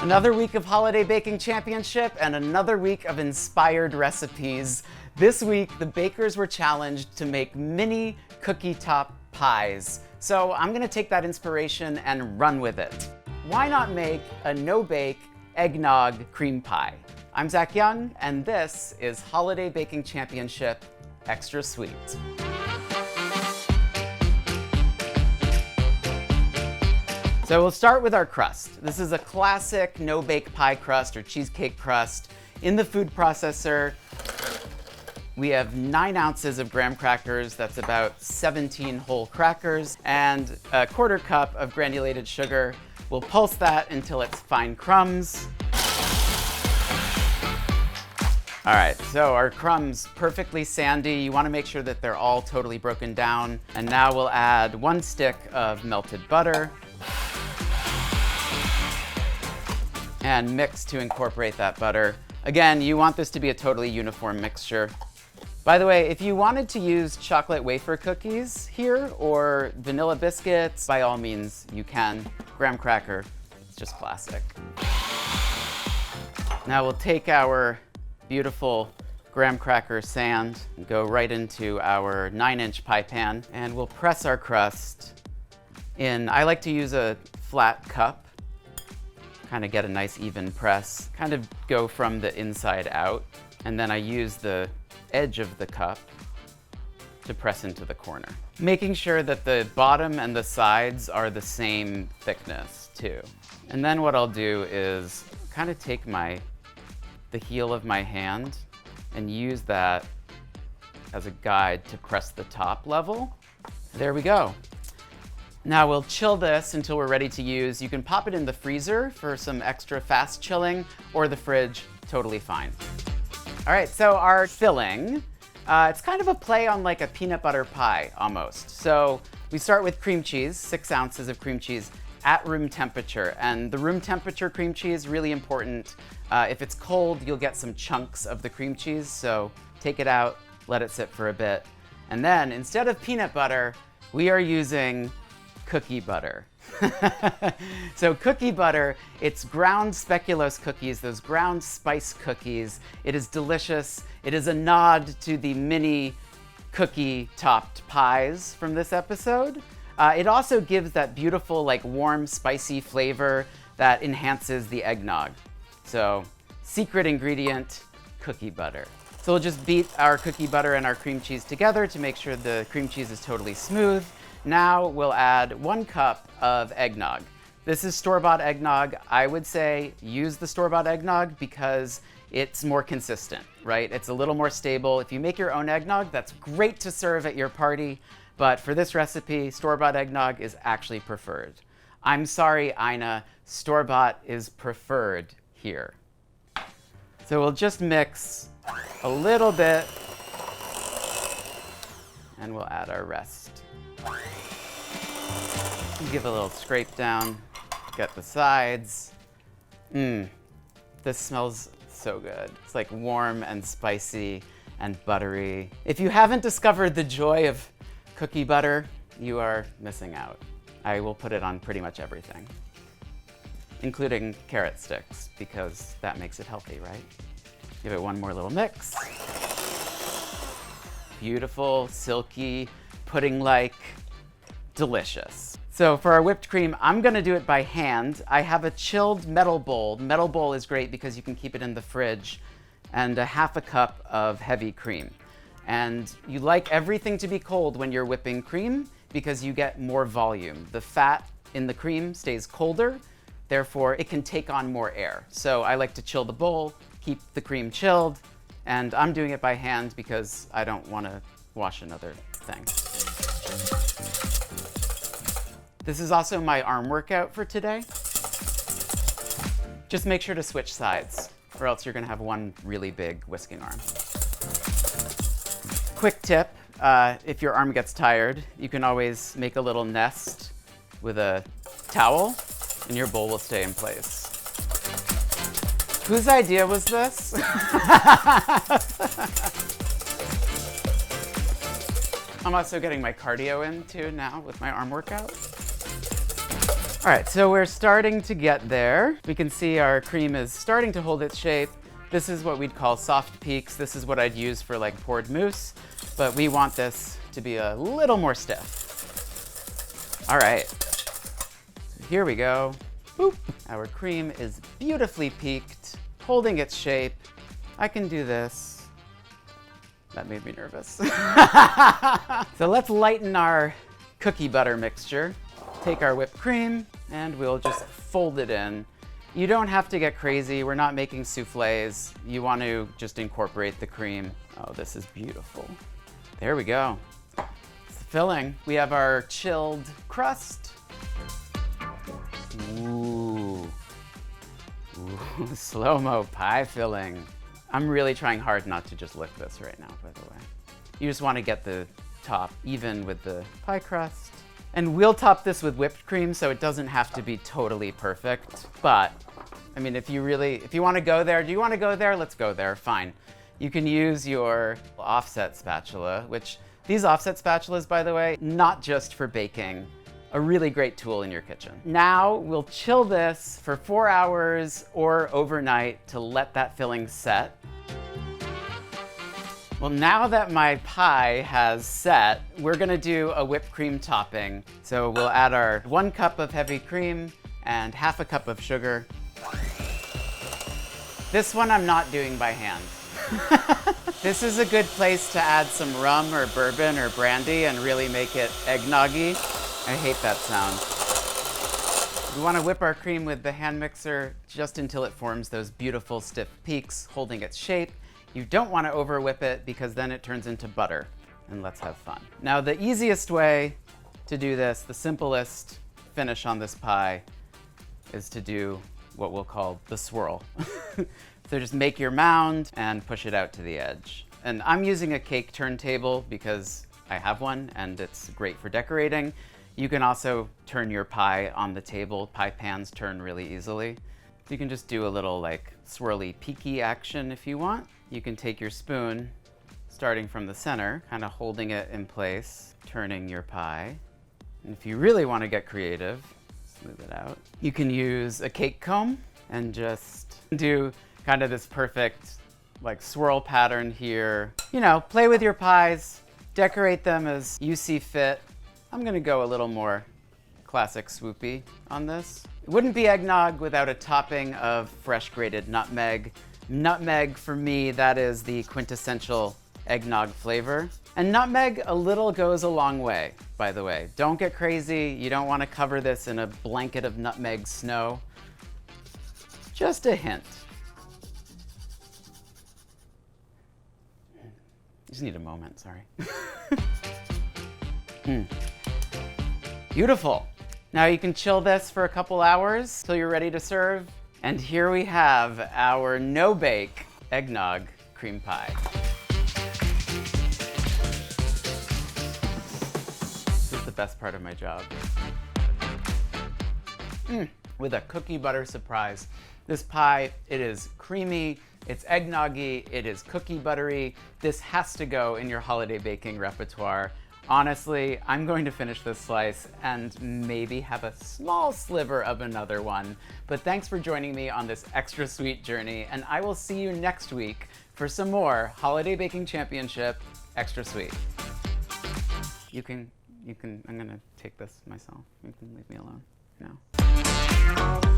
Another week of Holiday Baking Championship and another week of inspired recipes. This week, the bakers were challenged to make mini cookie top pies. So I'm gonna take that inspiration and run with it. Why not make a no-bake eggnog cream pie? I'm Zach Young, and this is Holiday Baking Championship Extra Sweet. So we'll start with our crust. This is a classic no-bake pie crust or cheesecake crust. In the food processor, we have 9 ounces of graham crackers, that's about 17 whole crackers, and a 1/4 cup of granulated sugar. We'll pulse that until it's fine crumbs. All right, so our crumbs perfectly sandy. You wanna make sure that they're all totally broken down. And now we'll add 1 stick of melted butter and mix to incorporate that butter. Again, you want this to be a totally uniform mixture. By the way, if you wanted to use chocolate wafer cookies here or vanilla biscuits, by all means you can. Graham cracker, it's just classic. Now we'll take our beautiful graham cracker sand and go right into our 9-inch pie pan, and we'll press our crust in. I like to use a flat cup, kind of get a nice even press, kind of go from the inside out, and then I use the edge of the cup to press into the corner. Making sure that the bottom and the sides are the same thickness too. And then what I'll do is kind of take the heel of my hand and use that as a guide to press the top level. There we go. Now we'll chill this until we're ready to use. You can pop it in the freezer for some extra fast chilling, or the fridge, totally fine. All right, so our filling, it's kind of a play on like a peanut butter pie almost. So we start with cream cheese, 6 ounces of cream cheese at room temperature. And the room temperature cream cheese, really important. If it's cold, you'll get some chunks of the cream cheese. So take it out, let it sit for a bit. And then instead of peanut butter, we are using cookie butter. So cookie butter, it's ground speculoos cookies, those ground spice cookies. It is delicious. It is a nod to the mini cookie topped pies from this episode. It also gives that beautiful, like warm, spicy flavor that enhances the eggnog. So secret ingredient, cookie butter. So we'll just beat our cookie butter and our cream cheese together to make sure the cream cheese is totally smooth. Now we'll add 1 cup of eggnog. This is store-bought eggnog. I would say use the store-bought eggnog because it's more consistent, right? It's a little more stable. If you make your own eggnog, that's great to serve at your party, but for this recipe, store-bought eggnog is actually preferred. I'm sorry, Ina, store-bought is preferred here. So we'll just mix a little bit and we'll add our rest. Give a little scrape down, get the sides. This smells so good. It's like warm and spicy and buttery. If you haven't discovered the joy of cookie butter, you are missing out. I will put it on pretty much everything, including carrot sticks, because that makes it healthy, right? Give it one more little mix. Beautiful, silky, pudding-like, delicious. So for our whipped cream, I'm gonna do it by hand. I have a chilled metal bowl. Metal bowl is great because you can keep it in the fridge, and a 1/2 cup of heavy cream. And you like everything to be cold when you're whipping cream because you get more volume. The fat in the cream stays colder, therefore it can take on more air. So I like to chill the bowl, keep the cream chilled, and I'm doing it by hand because I don't wanna wash another thing. This is also my arm workout for today. Just make sure to switch sides, or else you're gonna have one really big whisking arm. Quick tip, if your arm gets tired, you can always make a little nest with a towel, and your bowl will stay in place. Whose idea was this? I'm also getting my cardio in too now with my arm workout. All right, so we're starting to get there. We can see our cream is starting to hold its shape. This is what we'd call soft peaks. This is what I'd use for like poured mousse, but we want this to be a little more stiff. All right, so here we go. Boop. Our cream is beautifully peaked, holding its shape. I can do this. That made me nervous. So let's lighten our cookie butter mixture. Take our whipped cream and we'll just fold it in. You don't have to get crazy. We're not making soufflés. You want to just incorporate the cream. Oh, this is beautiful. There we go. It's the filling. We have our chilled crust. Ooh. Ooh, slow-mo pie filling. I'm really trying hard not to just lick this right now, by the way. You just want to get the top even with the pie crust. And we'll top this with whipped cream, so it doesn't have to be totally perfect. But, I mean, if you want to go there, do you want to go there? Let's go there, fine. You can use your offset spatula, which these offset spatulas, by the way, not just for baking, a really great tool in your kitchen. Now we'll chill this for 4 hours or overnight to let that filling set. Well, now that my pie has set, we're gonna do a whipped cream topping. So we'll add our 1 cup of heavy cream and half a cup of sugar. This one I'm not doing by hand. This is a good place to add some rum or bourbon or brandy and really make it eggnoggy. I hate that sound. We want to whip our cream with the hand mixer just until it forms those beautiful stiff peaks, holding its shape. You don't want to over whip it because then it turns into butter. And let's have fun. Now the easiest way to do this, the simplest finish on this pie, is to do what we'll call the swirl. So just make your mound and push it out to the edge. And I'm using a cake turntable because I have one and it's great for decorating. You can also turn your pie on the table. Pie pans turn really easily. You can just do a little like swirly peaky action if you want. You can take your spoon, starting from the center, kind of holding it in place, turning your pie. And if you really want to get creative, smooth it out. You can use a cake comb and just do kind of this perfect like swirl pattern here. You know, play with your pies, decorate them as you see fit. I'm gonna go a little more classic swoopy on this. It wouldn't be eggnog without a topping of fresh grated nutmeg. Nutmeg, for me, that is the quintessential eggnog flavor. And nutmeg a little goes a long way, by the way. Don't get crazy. You don't want to cover this in a blanket of nutmeg snow. Just a hint. Just need a moment, sorry. Beautiful. Now you can chill this for a couple hours till you're ready to serve. And here we have our no-bake eggnog cream pie. This is the best part of my job. With a cookie butter surprise. This pie, it is creamy, it's eggnoggy, it is cookie buttery. This has to go in your holiday baking repertoire. Honestly, I'm going to finish this slice and maybe have a small sliver of another one. But thanks for joining me on this extra sweet journey, and I will see you next week for some more Holiday Baking Championship Extra Sweet. I'm gonna take this myself. You can leave me alone now.